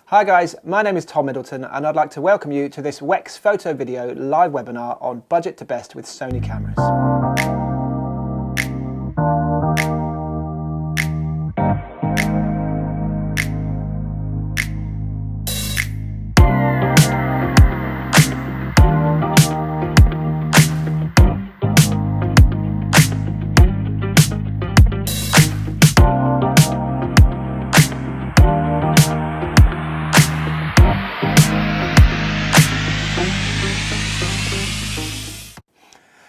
Hi guys, my name is Tom Middleton and I'd like to welcome you to this WEX Photo Video live webinar on Budget to Best with Sony cameras.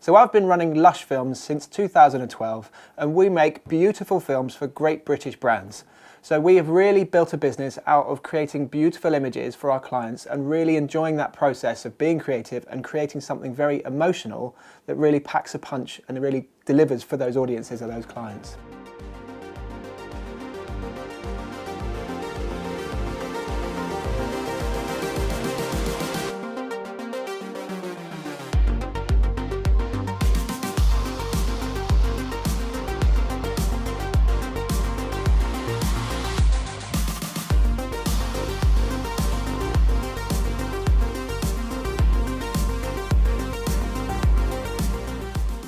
So I've been running Lush Films since 2012 and we make beautiful films for great British brands. So we have really built a business out of creating beautiful images for our clients and really enjoying that process of being creative and creating something very emotional that really packs a punch and really delivers for those audiences or those clients.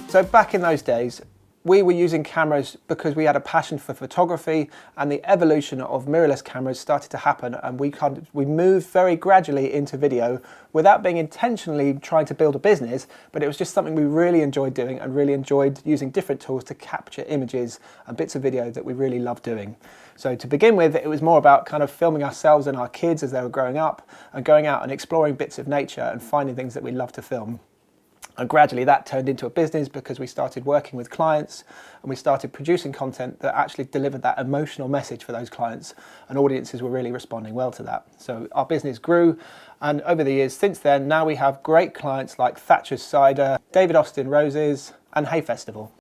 So back in those days, we were using cameras because we had a passion for photography, and the evolution of mirrorless cameras started to happen, and we moved very gradually into video without being intentionally trying to build a business, but it was just something we really enjoyed doing and really enjoyed using different tools to capture images and bits of video that we really loved doing. So to begin with, it was more about kind of filming ourselves and our kids as they were growing up and going out and exploring bits of nature and finding things that we love to film. And gradually that turned into a business because we started working with clients and we started producing content that actually delivered that emotional message for those clients, and audiences were really responding well to that. So our business grew, and over the years since then, now we have great clients like Thatcher's Cider, David Austin Roses and Hay Festival.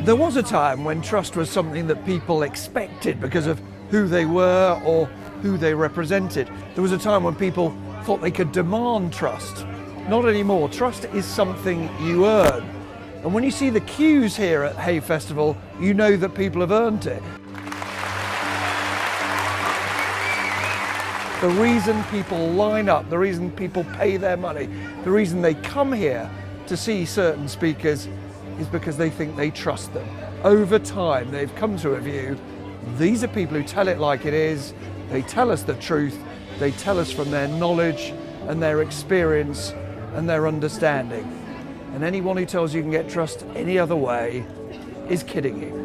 There was a time when trust was something that people expected because of who they were or who they represented. There was a time when people thought they could demand trust. Not anymore. Trust is something you earn. And when you see the queues here at Hay Festival, you know that people have earned it. The reason people line up, the reason people pay their money, the reason they come here to see certain speakers is because they think they trust them. Over time, they've come to a view, these are people who tell it like it is, they tell us the truth, they tell us from their knowledge and their experience and their understanding. And anyone who tells you can get trust any other way is kidding you.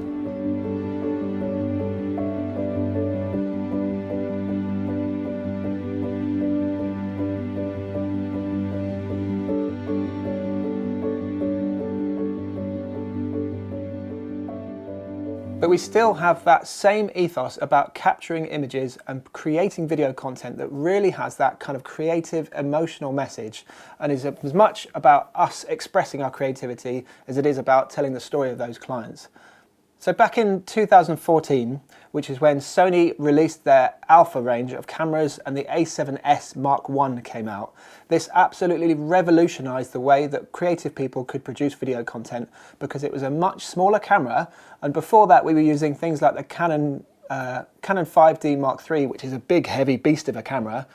But we still have that same ethos about capturing images and creating video content that really has that kind of creative, emotional message, and is as much about us expressing our creativity as it is about telling the story of those clients. So back in 2014, which is when Sony released their Alpha range of cameras and the A7S Mark I came out, this absolutely revolutionized the way that creative people could produce video content because it was a much smaller camera, and before that we were using things like the Canon 5D Mark III, which is a big heavy beast of a camera.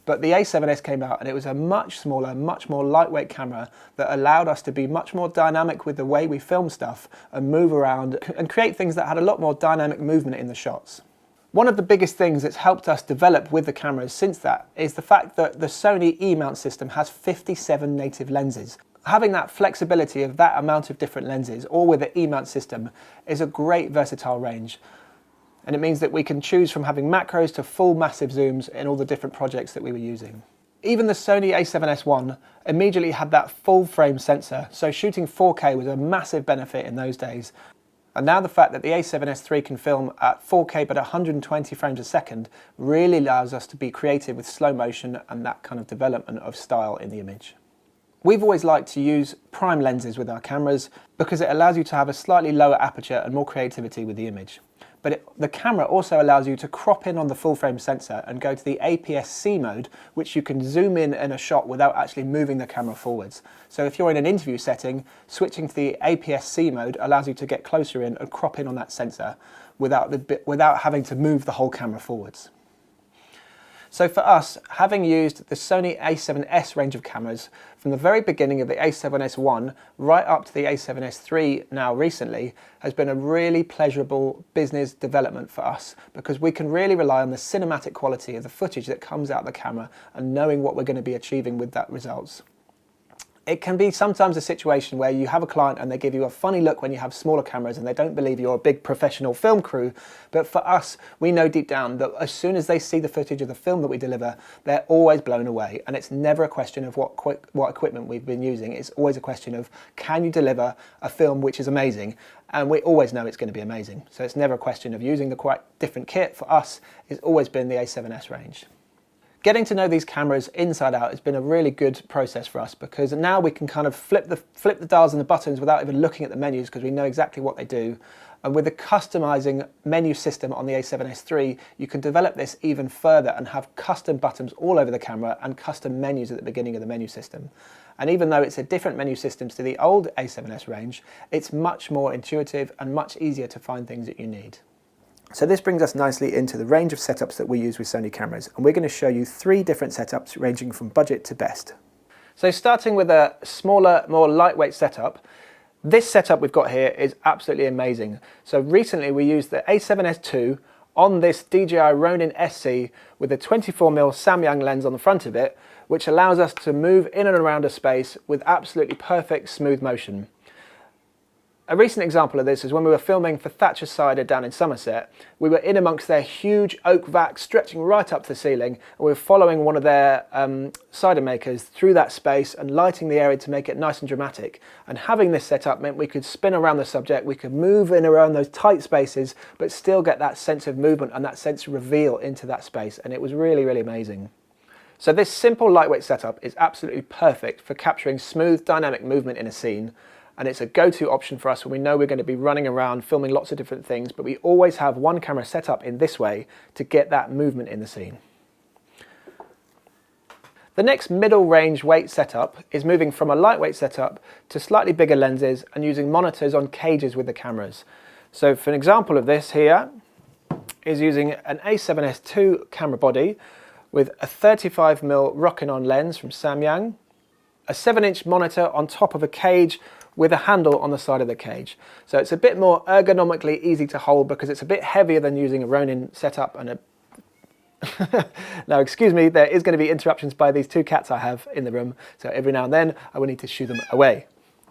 But the A7S came out and it was a much smaller, much more lightweight camera that allowed us to be much more dynamic with the way we film stuff and move around and create things that had a lot more dynamic movement in the shots. One of the biggest things that's helped us develop with the cameras since that is the fact that the Sony EMount system has 57 native lenses. Having that flexibility of that amount of different lenses, all with the EMount system, is a great versatile range. And it means that we can choose from having macros to full massive zooms in all the different projects that we were using. Even the Sony A7S I immediately had that full frame sensor, so shooting 4K was a massive benefit in those days. And now the fact that the A7S III can film at 4K but 120 frames a second really allows us to be creative with slow motion and that kind of development of style in the image. We've always liked to use prime lenses with our cameras because it allows you to have a slightly lower aperture and more creativity with the image. But the camera also allows you to crop in on the full frame sensor and go to the APS-C mode, which you can zoom in a shot without actually moving the camera forwards. So if you're in an interview setting, switching to the APS-C mode allows you to get closer in and crop in on that sensor without having to move the whole camera forwards. So for us, having used the Sony A7S range of cameras from the very beginning of the A7S1 right up to the A7S III now recently, has been a really pleasurable business development for us, because we can really rely on the cinematic quality of the footage that comes out of the camera and knowing what we're going to be achieving with that results. It can be sometimes a situation where you have a client and they give you a funny look when you have smaller cameras and they don't believe you're a big professional film crew. But for us, we know deep down that as soon as they see the footage of the film that we deliver, they're always blown away. And it's never a question of what equipment we've been using. It's always a question of, can you deliver a film which is amazing? And we always know it's going to be amazing. So it's never a question of using the quite different kit. For us, it's always been the A7S range. Getting to know these cameras inside out has been a really good process for us, because now we can kind of flip the dials and the buttons without even looking at the menus, because we know exactly what they do. And with the customizing menu system on the A7S III, you can develop this even further and have custom buttons all over the camera and custom menus at the beginning of the menu system. And even though it's a different menu system to the old A7S range, it's much more intuitive and much easier to find things that you need. So this brings us nicely into the range of setups that we use with Sony cameras, and we're going to show you 3 different setups ranging from budget to best. So starting with a smaller, more lightweight setup, this setup we've got here is absolutely amazing. So recently we used the A7S II on this DJI Ronin SC with a 24mm Samyang lens on the front of it, which allows us to move in and around a space with absolutely perfect smooth motion. A recent example of this is when we were filming for Thatcher Cider down in Somerset. We were in amongst their huge oak vats stretching right up to the ceiling, and we were following one of their cider makers through that space and lighting the area to make it nice and dramatic. And having this set up meant we could spin around the subject, we could move in around those tight spaces, but still get that sense of movement and that sense of reveal into that space, and it was really, really amazing. So this simple lightweight setup is absolutely perfect for capturing smooth dynamic movement in a scene. And it's a go-to option for us when we know we're going to be running around filming lots of different things, but we always have one camera set up in this way to get that movement in the scene. The next middle range weight setup is moving from a lightweight setup to slightly bigger lenses and using monitors on cages with the cameras. So for an example of this here is using an A7S II camera body with a 35mm Rokinon lens from Samyang, a 7-inch monitor on top of a cage with a handle on the side of the cage. So it's a bit more ergonomically easy to hold because it's a bit heavier than using a Ronin setup and a... Now, excuse me, there is going to be interruptions by these 2 cats I have in the room, so every now and then I will need to shoo them away.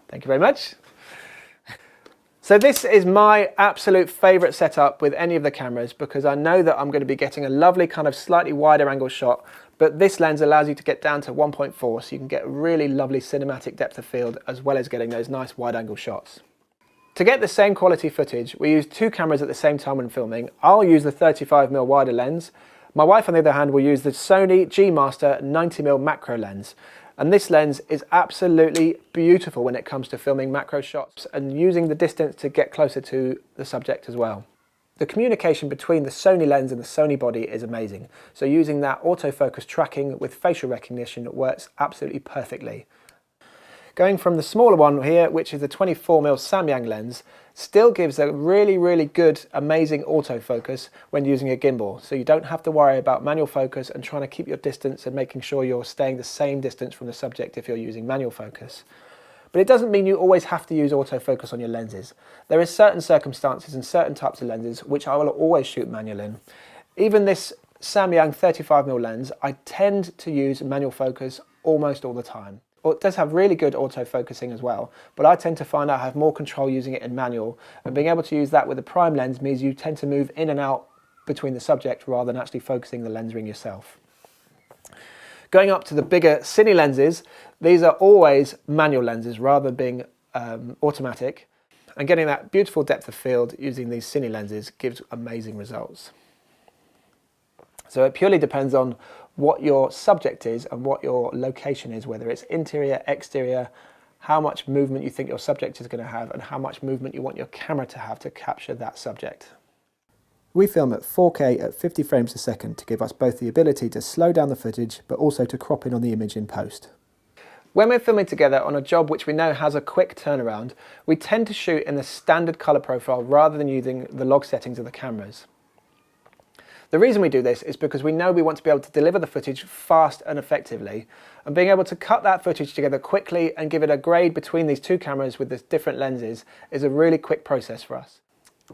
Thank you very much. So this is my absolute favourite setup with any of the cameras, because I know that I'm going to be getting a lovely kind of slightly wider angle shot, but this lens allows you to get down to 1.4, so you can get a really lovely cinematic depth of field as well as getting those nice wide angle shots. To get the same quality footage, we use 2 cameras at the same time when filming. I'll use the 35mm wider lens. My wife, on the other hand, will use the Sony G Master 90mm macro lens. And this lens is absolutely beautiful when it comes to filming macro shots and using the distance to get closer to the subject as well. The communication between the Sony lens and the Sony body is amazing. So using that autofocus tracking with facial recognition works absolutely perfectly. Going from the smaller one here, which is the 24mm Samyang lens, still gives a really, really good, amazing autofocus when using a gimbal. So you don't have to worry about manual focus and trying to keep your distance and making sure you're staying the same distance from the subject if you're using manual focus. But it doesn't mean you always have to use autofocus on your lenses. There are certain circumstances and certain types of lenses which I will always shoot manual in. Even this Samyang 35mm lens, I tend to use manual focus almost all the time. Well, it does have really good autofocusing as well, but I tend to find I have more control using it in manual, and being able to use that with a prime lens means you tend to move in and out between the subject rather than actually focusing the lens ring yourself. Going up to the bigger cine lenses, these are always manual lenses rather than being automatic, and getting that beautiful depth of field using these cine lenses gives amazing results. So it purely depends on what your subject is and what your location is, whether it's interior, exterior, how much movement you think your subject is going to have and how much movement you want your camera to have to capture that subject. We film at 4K at 50 frames a second to give us both the ability to slow down the footage but also to crop in on the image in post. When we're filming together on a job which we know has a quick turnaround, we tend to shoot in the standard colour profile rather than using the log settings of the cameras. The reason we do this is because we know we want to be able to deliver the footage fast and effectively, and being able to cut that footage together quickly and give it a grade between these two cameras with the different lenses is a really quick process for us.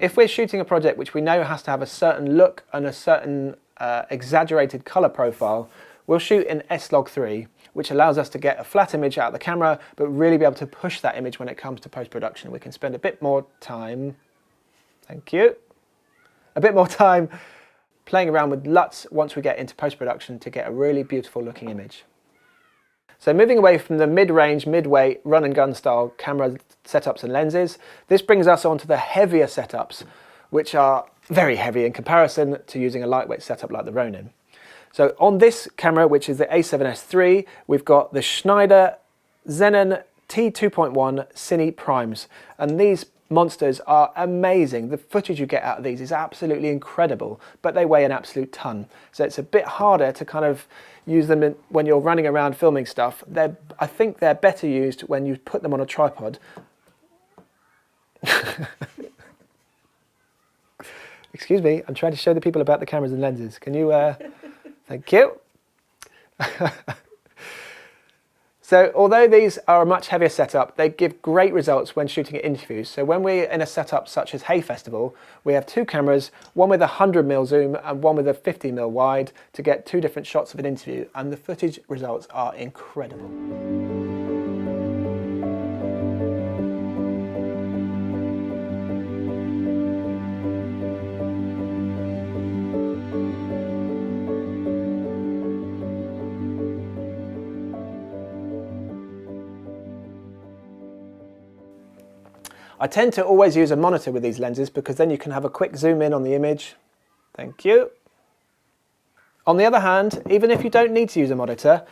If we're shooting a project which we know has to have a certain look and a certain exaggerated colour profile, we'll shoot in S-Log3, which allows us to get a flat image out of the camera, but really be able to push that image when it comes to post-production. We can spend a bit more time, thank you, a bit more time playing around with LUTs once we get into post-production to get a really beautiful looking image. So moving away from the mid-range, mid-weight, run and gun style camera setups and lenses, this brings us on to the heavier setups, which are very heavy in comparison to using a lightweight setup like the Ronin. So on this camera, which is the A7S III, we've got the Schneider Xenon T2.1 Cine Primes, and these monsters are amazing. The footage you get out of these is absolutely incredible, but they weigh an absolute ton. So it's a bit harder to kind of use them when you're running around filming stuff. I think they're better used when you put them on a tripod. Excuse me, I'm trying to show the people about the cameras and lenses. Can you, thank you. So although these are a much heavier setup, they give great results when shooting at interviews. So when we're in a setup such as Hay Festival, we have two cameras, one with a 100mm zoom and one with a 50mm wide to get two different shots of an interview, and the footage results are incredible. I tend to always use a monitor with these lenses because then you can have a quick zoom in on the image. Thank you. On the other hand, even if you don't need to use a monitor,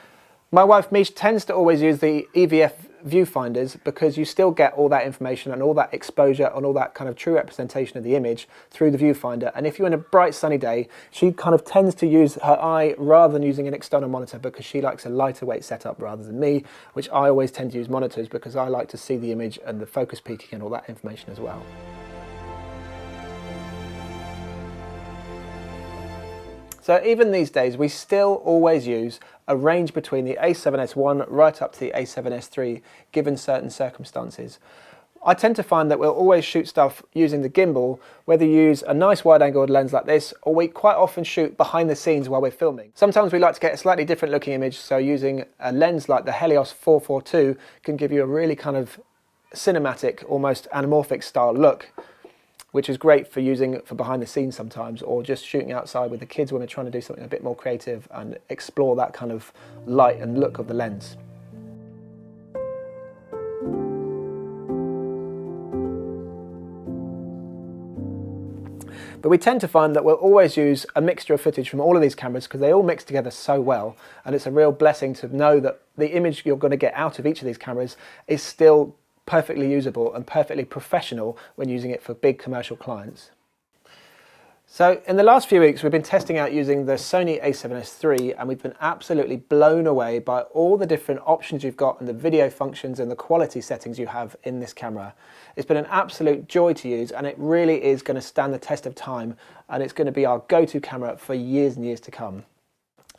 my wife Mish tends to always use the EVF viewfinders because you still get all that information and all that exposure and all that kind of true representation of the image through the viewfinder. And if you're in a bright sunny day, she kind of tends to use her eye rather than using an external monitor because she likes a lighter weight setup rather than me, which I always tend to use monitors because I like to see the image and the focus peaking and all that information as well. So even these days, we still always use a range between the A7S1 right up to the A7S III, given certain circumstances. I tend to find that we'll always shoot stuff using the gimbal, whether you use a nice wide-angled lens like this, or we quite often shoot behind the scenes while we're filming. Sometimes we like to get a slightly different looking image, so using a lens like the Helios 442 can give you a really kind of cinematic, almost anamorphic style look, which is great for using for behind the scenes sometimes, or just shooting outside with the kids when we're trying to do something a bit more creative and explore that kind of light and look of the lens. But we tend to find that we'll always use a mixture of footage from all of these cameras because they all mix together so well, and it's a real blessing to know that the image you're going to get out of each of these cameras is still perfectly usable and perfectly professional when using it for big commercial clients. So in the last few weeks we've been testing out using the Sony A7S III, and we've been absolutely blown away by all the different options you've got and the video functions and the quality settings you have in this camera. It's been an absolute joy to use, and it really is going to stand the test of time, and it's going to be our go-to camera for years and years to come.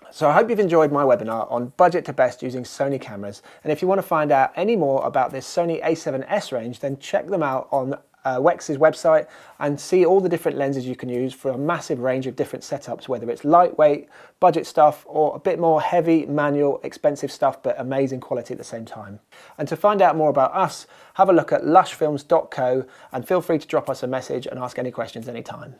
So I hope you've enjoyed my webinar on budget to best using Sony cameras, and if you want to find out any more about this Sony A7S range, then check them out on Wex's website and see all the different lenses you can use for a massive range of different setups, whether it's lightweight, budget stuff, or a bit more heavy, manual, expensive stuff, but amazing quality at the same time. And to find out more about us, have a look at lushfilms.co and feel free to drop us a message and ask any questions anytime.